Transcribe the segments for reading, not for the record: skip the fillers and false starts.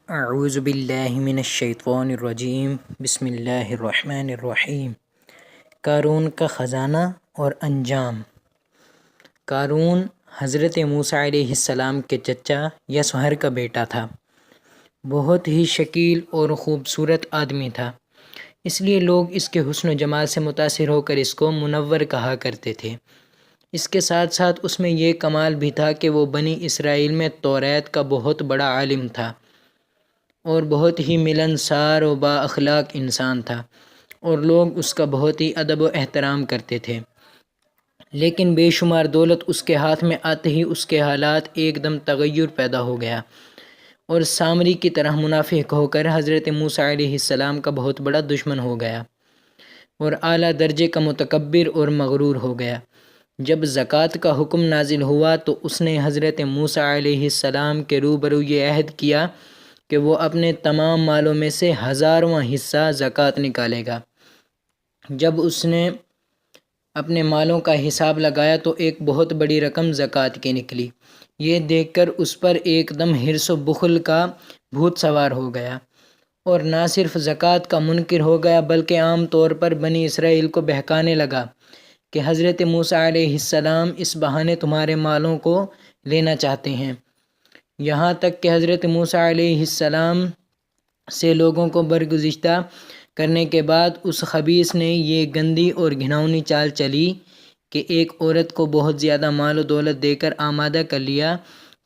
اعوذ باللہ من الشیطان الرجیم بسم اللہ الرحمن الرحیم۔ قارون کا خزانہ اور انجام۔ قارون حضرت موسیٰ علیہ السلام کے چچا یا سہر کا بیٹا تھا۔ بہت ہی شکیل اور خوبصورت آدمی تھا، اس لیے لوگ اس کے حسن و جمال سے متاثر ہو کر اس کو منور کہا کرتے تھے۔ اس کے ساتھ ساتھ اس میں یہ کمال بھی تھا کہ وہ بنی اسرائیل میں توریت کا بہت بڑا عالم تھا اور بہت ہی ملنسار و با اخلاق انسان تھا، اور لوگ اس کا بہت ہی ادب و احترام کرتے تھے۔ لیکن بے شمار دولت اس کے ہاتھ میں آتے ہی اس کے حالات ایک دم تغیر پیدا ہو گیا اور سامری کی طرح منافق ہو کر حضرت موسیٰ علیہ السلام کا بہت بڑا دشمن ہو گیا اور اعلیٰ درجے کا متکبر اور مغرور ہو گیا۔ جب زکوٰۃ کا حکم نازل ہوا تو اس نے حضرت موسیٰ علیہ السلام کے روبرو یہ عہد کیا کہ وہ اپنے تمام مالوں میں سے 1000واں حصہ زکوٰۃ نکالے گا۔ جب اس نے اپنے مالوں کا حساب لگایا تو ایک بہت بڑی رقم زکوٰۃ کی نکلی۔ یہ دیکھ کر اس پر ایک دم حرص و بخل کا بھوت سوار ہو گیا اور نہ صرف زکوٰۃ کا منکر ہو گیا بلکہ عام طور پر بنی اسرائیل کو بہکانے لگا کہ حضرت موسیٰ علیہ السلام اس بہانے تمہارے مالوں کو لینا چاہتے ہیں۔ یہاں تک کہ حضرت موسیٰ علیہ السلام سے لوگوں کو برگزیدہ کرنے کے بعد اس خبیث نے یہ گندی اور گھناؤنی چال چلی کہ ایک عورت کو بہت زیادہ مال و دولت دے کر آمادہ کر لیا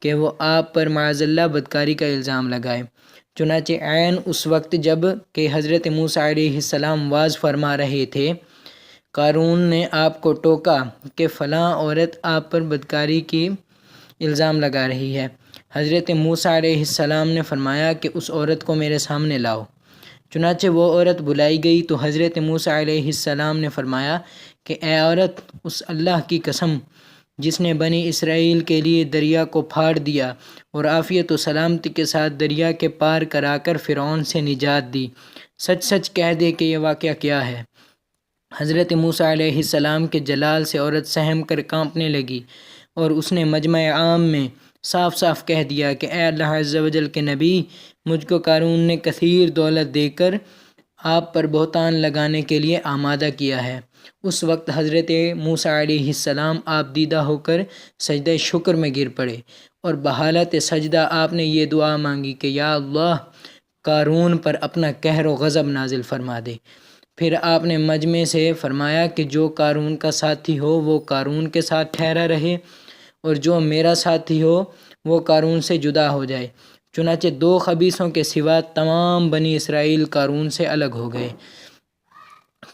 کہ وہ آپ پر معاذ اللہ بدکاری کا الزام لگائے۔ چنانچہ عین اس وقت جب کہ حضرت موسیٰ علیہ السلام واعظ فرما رہے تھے، قارون نے آپ کو ٹوکا کہ فلاں عورت آپ پر بدکاری کی الزام لگا رہی ہے۔ حضرت موسیٰ علیہ السلام نے فرمایا کہ اس عورت کو میرے سامنے لاؤ۔ چنانچہ وہ عورت بلائی گئی تو حضرت موسیٰ علیہ السلام نے فرمایا کہ اے عورت، اس اللہ کی قسم جس نے بنی اسرائیل کے لیے دریا کو پھاڑ دیا اور عافیت و سلامتی کے ساتھ دریا کے پار کرا کر فرعون سے نجات دی، سچ سچ کہہ دے کہ یہ واقعہ کیا ہے۔ حضرت موسیٰ علیہ السلام کے جلال سے عورت سہم کر کانپنے لگی اور اس نے مجمع عام میں صاف صاف کہہ دیا کہ اے اللہ عز و جل کے نبی، مجھ کو قارون نے کثیر دولت دے کر آپ پر بہتان لگانے کے لیے آمادہ کیا ہے۔ اس وقت حضرت موسیٰ علیہ السلام آپ دیدہ ہو کر سجدہ شکر میں گر پڑے اور بحالت سجدہ آپ نے یہ دعا مانگی کہ یا اللہ، قارون پر اپنا قہر و غضب نازل فرما دے۔ پھر آپ نے مجمع سے فرمایا کہ جو قارون کا ساتھی ہو وہ قارون کے ساتھ ٹھہرا رہے اور جو میرا ساتھی ہو وہ قارون سے جدا ہو جائے۔ چنانچہ 2 خبیثوں کے سوا تمام بنی اسرائیل قارون سے الگ ہو گئے۔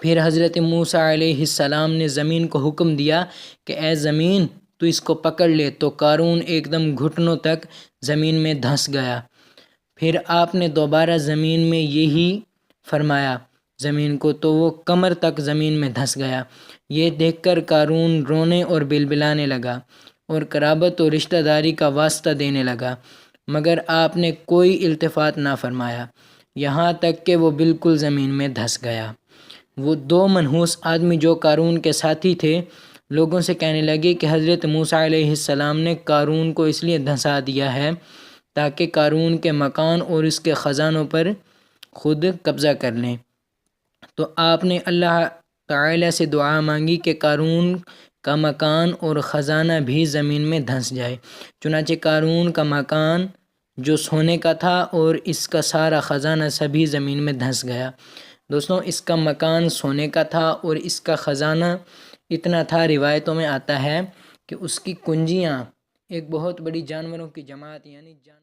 پھر حضرت موسیٰ علیہ السلام نے زمین کو حکم دیا کہ اے زمین، تو اس کو پکڑ لے، تو قارون ایک دم گھٹنوں تک زمین میں دھنس گیا۔ پھر آپ نے دوبارہ زمین میں یہی فرمایا زمین کو، تو وہ کمر تک زمین میں دھنس گیا۔ یہ دیکھ کر قارون رونے اور بلبلانے لگا اور قرابت و رشتہ داری کا واسطہ دینے لگا، مگر آپ نے کوئی التفات نہ فرمایا، یہاں تک کہ وہ بالکل زمین میں دھنس گیا۔ وہ 2 منحوس آدمی جو قارون کے ساتھی تھے لوگوں سے کہنے لگے کہ حضرت موسیٰ علیہ السلام نے قارون کو اس لیے دھنسا دیا ہے تاکہ قارون کے مکان اور اس کے خزانوں پر خود قبضہ کر لیں۔ تو آپ نے اللہ تعالی سے دعا مانگی کہ قارون کا مکان اور خزانہ بھی زمین میں دھنس جائے۔ چنانچہ قارون کا مکان جو سونے کا تھا اور اس کا سارا خزانہ سبھی زمین میں دھنس گیا۔ دوستوں، اس کا مکان سونے کا تھا اور اس کا خزانہ اتنا تھا، روایتوں میں آتا ہے کہ اس کی کنجیاں ایک بہت بڑی جانوروں کی جماعت یعنی